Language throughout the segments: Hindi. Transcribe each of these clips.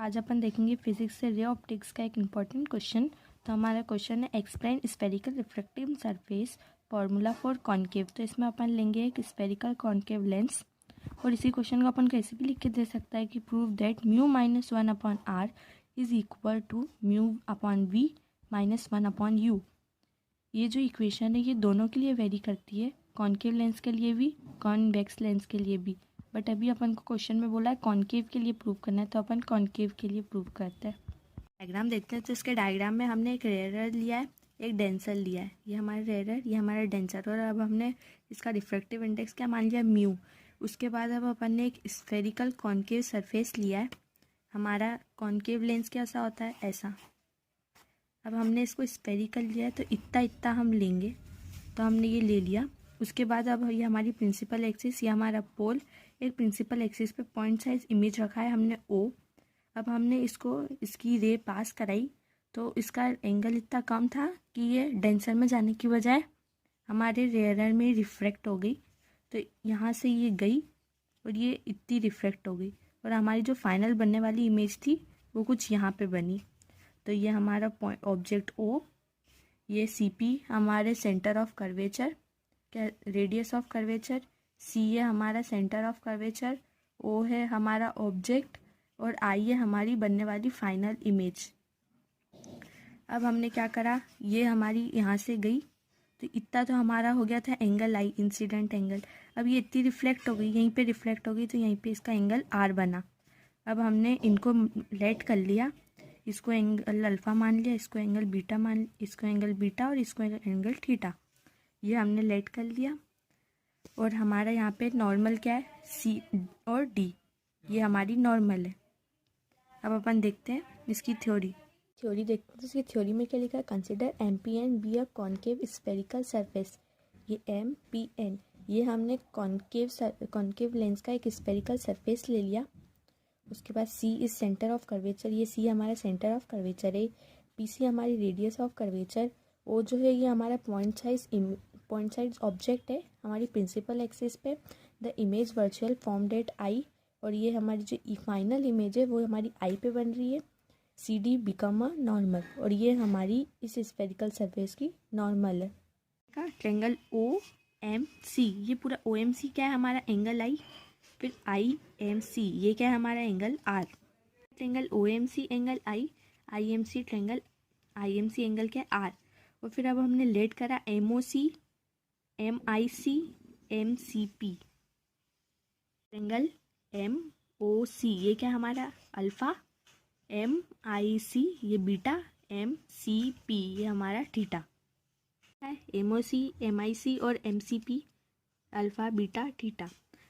आज अपन देखेंगे फिजिक्स से रे ऑप्टिक्स का एक इम्पॉर्टेंट क्वेश्चन। तो हमारा क्वेश्चन है explain spherical refractive surface formula for concave. तो इसमें अपन लेंगे एक स्फेरिकल कॉन्केव लेंस और इसी क्वेश्चन को अपन कैसे भी लिख के दे सकता है कि prove that mu minus 1/r is equal to mu upon v minus 1/u। ये जो इक्वेशन है ये दोनों के लिए वेरी करती है, कॉन्केव लेंस के लिए भी, कॉन्वेक्स लेंस के लिए भी। बट अभी अपन को क्वेश्चन में बोला है कॉन्केव के लिए प्रूव करना है, तो अपन कॉन्केव के लिए प्रूव करते हैं। डायग्राम देखते हैं। तो इसके डायग्राम में हमने एक रेयरर लिया है, एक डेंसर लिया है। ये हमारा रेयरर, ये हमारा डेंसर। और अब हमने इसका रिफ्रैक्टिव इंडेक्स क्या मान लिया, म्यू। उसके बाद अब अपन ने एक स्फेरिकल कॉन्केव सरफेस लिया है। हमारा कॉन्केव लेंस कैसा होता है, ऐसा। अब हमने इसको स्फेरिकल लिया है तो इतना इतना हम लेंगे, तो हमने ये ले लिया। उसके बाद अब ये हमारी प्रिंसिपल एक्सिस, ये हमारा पोल, एक प्रिंसिपल एक्सिस पे पॉइंट साइज इमेज रखा है हमने ओ। अब हमने इसकी रे पास कराई तो इसका एंगल इतना कम था कि ये डेंसर में जाने की बजाय हमारे रेयरर में रिफ्रैक्ट हो गई। तो यहाँ से ये गई और ये इतनी रिफ्रैक्ट हो गई और हमारी जो फाइनल बनने वाली इमेज थी वो कुछ यहाँ पे बनी। तो ये हमारा पॉइंट ऑब्जेक्ट ओ, ये सी पी हमारे सेंटर ऑफ कर्वेचर, क्या रेडियस ऑफ कर्वेचर, सी है हमारा सेंटर ऑफ कर्वेचर, ओ है हमारा ऑब्जेक्ट और आई है हमारी बनने वाली फाइनल इमेज। अब हमने क्या करा, ये हमारी यहाँ से गई तो इतना तो हमारा हो गया था एंगल आई, इंसिडेंट एंगल। अब ये इतनी रिफ्लेक्ट हो गई, यहीं पे रिफ्लेक्ट हो गई तो यहीं पे इसका एंगल आर बना। अब हमने इनको लेट कर लिया, इसको एंगल अल्फ़ा मान लिया, इसको एंगल बीटा मान, इसको एंगल बीटा और इसको एंगल थीटा। ये हमने लेट कर लिया। और हमारा यहाँ पे नॉर्मल क्या है, सी और डी, ये हमारी नॉर्मल है। अब अपन देखते हैं इसकी थ्योरी देखते हैं। तो इसकी थ्योरी में क्या लिखा है, consider M P N B a concave spherical surface. ये एम पी एन, ये हमने कॉन्केव लेंस का एक स्फेरिकल सरफेस ले लिया। उसके बाद सी इज सेंटर ऑफ कर्वेचर, ये सी हमारा सेंटर ऑफ कर्वेचर है। पी सी हमारी रेडियस ऑफ कर्वेचर, ओ जो है ये हमारा पॉइंट साइज ऑब्जेक्ट है हमारी प्रिंसिपल एक्सिस पे। The image virtual formed at I, और ये हमारी जो फाइनल इमेज है वो हमारी आई पे बन रही है। C D become a normal, और ये हमारी इस स्फेरिकल सरफेस की नॉर्मल है। ट्रेंगल ओ एम सी, ये पूरा ओ एम सी क्या है हमारा एंगल आई, फिर आई एम सी ये क्या है हमारा angle R. Triangle O M C angle I M C triangle I M C angle क्या है आर। और फिर अब हमने लेट करा M O C, M I C, M C P. Triangle M O C ये क्या हमारा अल्फा, एम आई सी ये बीटा, एम सी पी ये हमारा थीटा है। M O C, M I C और M C P, alpha beta theta.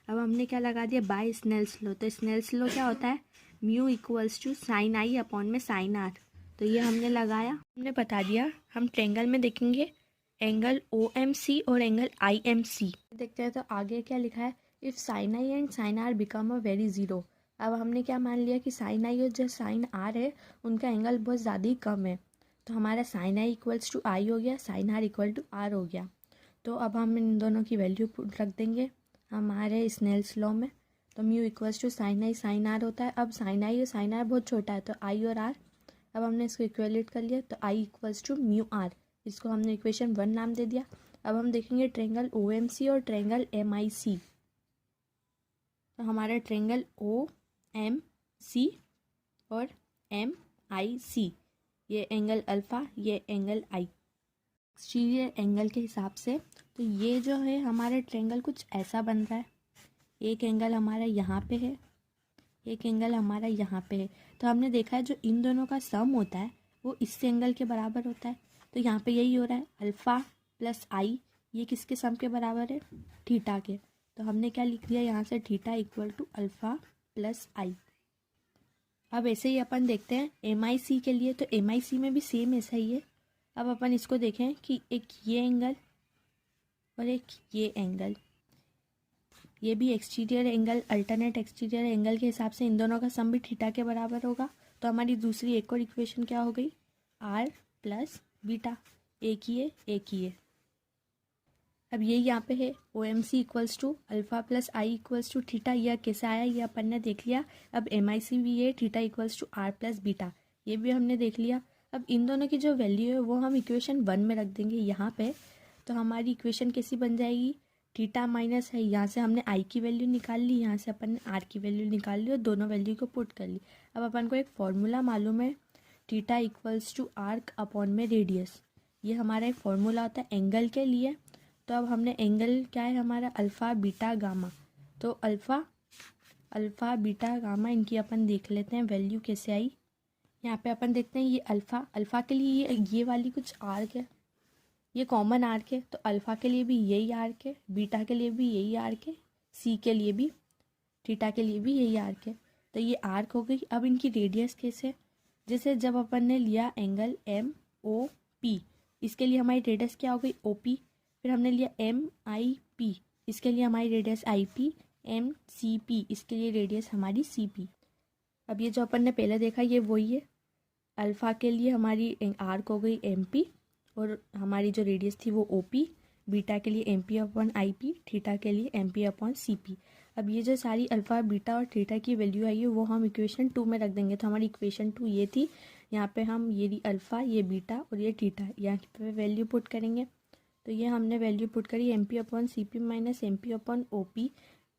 अब हमने क्या लगा दिया, बाय स्नेल्स लॉ। तो स्नेल्स लॉ क्या होता है, mu equals to sine I upon में साइन आर। तो ये हमने लगाया, हमने बता दिया। हम ट्रेंगल में देखेंगे एंगल ओ एम सी और एंगल आई एम सी। देखते हैं तो आगे क्या लिखा है, if sine I and sine R become a very zero. अब हमने क्या मान लिया कि साइन आई और जो साइन आर है उनका एंगल बहुत ज़्यादा ही कम है। तो हमारा sine I equals to I हो गया, sine R equal to R हो गया। तो अब हम इन दोनों की वैल्यू रख देंगे हमारे स्नेल्स लॉ में। तो mu equals to sine I sine R होता है। अब साइन आई और साइन आर बहुत छोटा है तो आई और आर, अब हमने इसको इक्वेलेट कर लिया तो आई इक्वल्स टू म्यू आर, इसको हमने इक्वेशन 1 नाम दे दिया। अब हम देखेंगे ट्रेंगल ओ एम सी और ट्रेंगल एम आई सी। तो हमारा ट्रेंगल ओ एम सी और एम आई सी, ये एंगल अल्फ़ा, ये एंगल आई, एक्सटीरियर एंगल के हिसाब से। तो ये जो है हमारा ट्रेंगल कुछ ऐसा बन रहा है, एक एंगल हमारा यहाँ पे है, एक एंगल हमारा यहाँ पे है। तो हमने देखा है जो इन दोनों का सम होता है वो इस एंगल के बराबर होता है। तो यहाँ पे यही हो रहा है, अल्फ़ा प्लस आई ये किसके सम के बराबर है, थीटा के। तो हमने क्या लिख दिया यहाँ से, theta equal to alpha plus I. अब ऐसे ही अपन देखते हैं एम आई सी के लिए। तो एम आई सी में भी सेम ऐसा ही है। अब अपन इसको देखें कि एक ये एंगल और एक ये एंगल, ये भी exterior angle, alternate exterior angle के हिसाब से इन दोनों का सम भी थीटा के बराबर होगा। तो हमारी दूसरी एक और इक्वेशन क्या हो गई, आर प्लस बीटा, एक ही है एक ही है। अब ये यहाँ पे है OMC equals to alpha plus I equals to theta, यह कैसे आया ये अपन ने देख लिया। अब MIC भी है theta equals to R plus beta, ये भी हमने देख लिया। अब इन दोनों की जो वैल्यू है वो हम इक्वेशन 1 में रख देंगे यहाँ पे, तो हमारी इक्वेशन कैसी बन जाएगी, थीटा माइनस है, यहाँ से हमने आई की वैल्यू निकाल ली, यहाँ से अपन ने आर की वैल्यू निकाल ली और दोनों वैल्यू को पुट कर ली। अब अपन को एक फॉर्मूला मालूम है, theta equals to arc upon में रेडियस, ये हमारा एक फॉर्मूला होता है एंगल के लिए। तो अब हमने एंगल क्या है हमारा, अल्फ़ा बीटा गामा, तो अल्फ़ा बीटा गामा इनकी अपन देख लेते हैं वैल्यू कैसे आई। यहाँ पे अपन देखते हैं ये अल्फ़ा के लिए ये वाली कुछ आर्क है, ये कॉमन आर्क है, तो अल्फ़ा के लिए भी यही आर्क है, बीटा के लिए भी यही आर्क है, सी के लिए भी, थीटा के लिए भी यही आर्क है, तो ये आर्क हो गई। अब इनकी रेडियस कैसे, जैसे जब अपन ने लिया एंगल MOP, इसके लिए हमारी रेडियस क्या हो गई OP, फिर हमने लिया MIP, इसके लिए हमारी रेडियस IP, MCP, इसके लिए रेडियस हमारी CP। अब ये जो अपन ने पहले देखा ये वही है, अल्फ़ा के लिए हमारी आर्क हो गई MP और हमारी जो रेडियस थी वो OP, बीटा के लिए MP अपॉन IP, थीटा के लिए MP अपॉन CP। अब ये जो सारी अल्फ़ा बीटा और थीटा की वैल्यू आई है वो हम इक्वेशन 2 में रख देंगे। तो हमारी इक्वेशन 2 ये थी, यहाँ पे हम ये अल्फ़ा, ये बीटा और ये थीटा यहाँ पे वैल्यू पुट करेंगे। तो ये हमने वैल्यू पुट करी MP upon CP minus MP upon OP।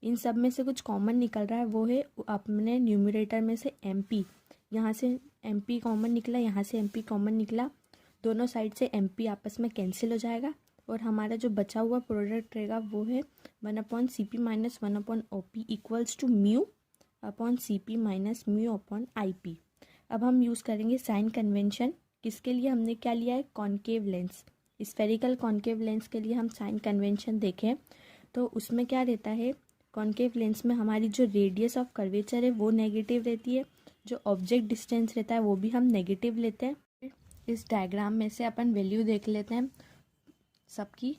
इन सब में से कुछ कॉमन निकल रहा है, वो है अपने न्यूमरेटर में से MP, यहाँ से MP कॉमन निकला, यहाँ से MP कॉमन निकला, दोनों साइड से MP आपस में कैंसिल हो जाएगा और हमारा जो बचा हुआ प्रोडक्ट रहेगा वो है 1 upon CP minus 1 upon OP equals to mu upon CP minus mu upon IP। अब हम यूज़ करेंगे साइन कन्वेंशन, किसके लिए हमने क्या लिया है, concave lens, spherical concave lens के लिए हम साइन कन्वेंशन देखें तो उसमें क्या रहता है, कॉन्केव लेंस में हमारी जो रेडियस ऑफ कर्वेचर है वो नेगेटिव रहती है, जो ऑब्जेक्ट डिस्टेंस रहता है वो भी हम नेगेटिव लेते हैं। इस डायग्राम में से अपन वैल्यू देख लेते हैं सबकी।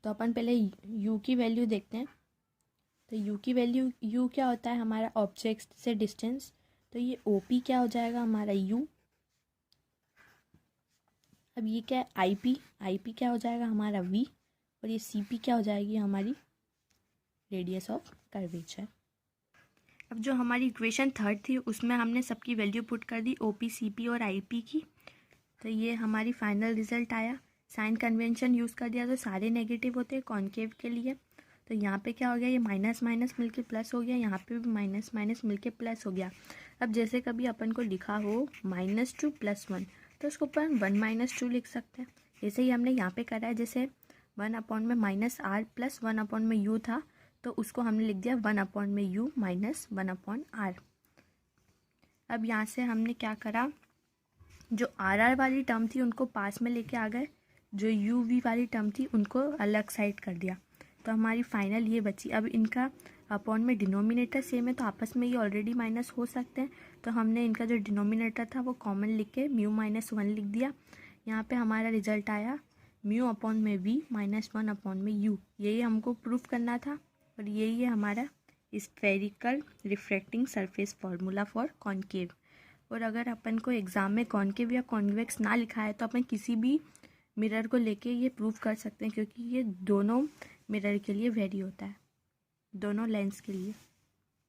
तो अपन पहले u की वैल्यू देखते हैं। तो u की वैल्यू, u क्या होता है हमारा ऑब्जेक्ट से डिस्टेंस, तो ये OP क्या हो जाएगा हमारा u। अब ये क्या है IP क्या हो जाएगा हमारा v, और ये CP क्या हो जाएगी हमारी रेडियस ऑफ कर्वेचर। अब जो हमारी इक्वेशन 3 थी उसमें हमने सबकी वैल्यू पुट कर दी OP, CP और IP की, तो ये हमारी फाइनल रिजल्ट आया। साइन कन्वेंशन यूज़ कर दिया तो सारे नेगेटिव होते हैं कॉन्केव के लिए, तो यहाँ पे क्या हो गया, ये माइनस माइनस मिलके प्लस हो गया, यहाँ पे भी माइनस माइनस मिलके प्लस हो गया। अब जैसे कभी अपन को लिखा हो -2 + 1 तो उसको अपन 1 - 2 लिख सकते हैं, जैसे ही हमने यहाँ पे करा है, जैसे 1 अपॉन में -r प्लस 1 अपॉन में u था तो उसको हमने लिख दिया 1 अपॉन में u माइनस 1 अपॉन r। अब यहाँ से हमने क्या करा, जो RR वाली टर्म थी उनको पास में लेके आ गए, जो UV वाली टर्म थी उनको अलग साइड कर दिया, तो हमारी फाइनल ये बची। अब इनका अपॉन में डिनोमिनेटर सेम है तो आपस में ये ऑलरेडी माइनस हो सकते हैं, तो हमने इनका जो डिनोमिनेटर था वो कॉमन लिख के μ-1 लिख दिया। यहाँ पे हमारा रिजल्ट आया μ अपॉन में v माइनस 1 अपॉन में u, यही हमको प्रूफ करना था और यही है हमारा spherical refracting surface formula for concave. और अगर अपन को एग्ज़ाम में कॉन्केव या कॉन्वेक्स ना लिखा है तो अपन किसी भी मिरर को लेके ये प्रूव कर सकते हैं, क्योंकि ये दोनों मिरर के लिए वेरी होता है, दोनों लेंस के लिए।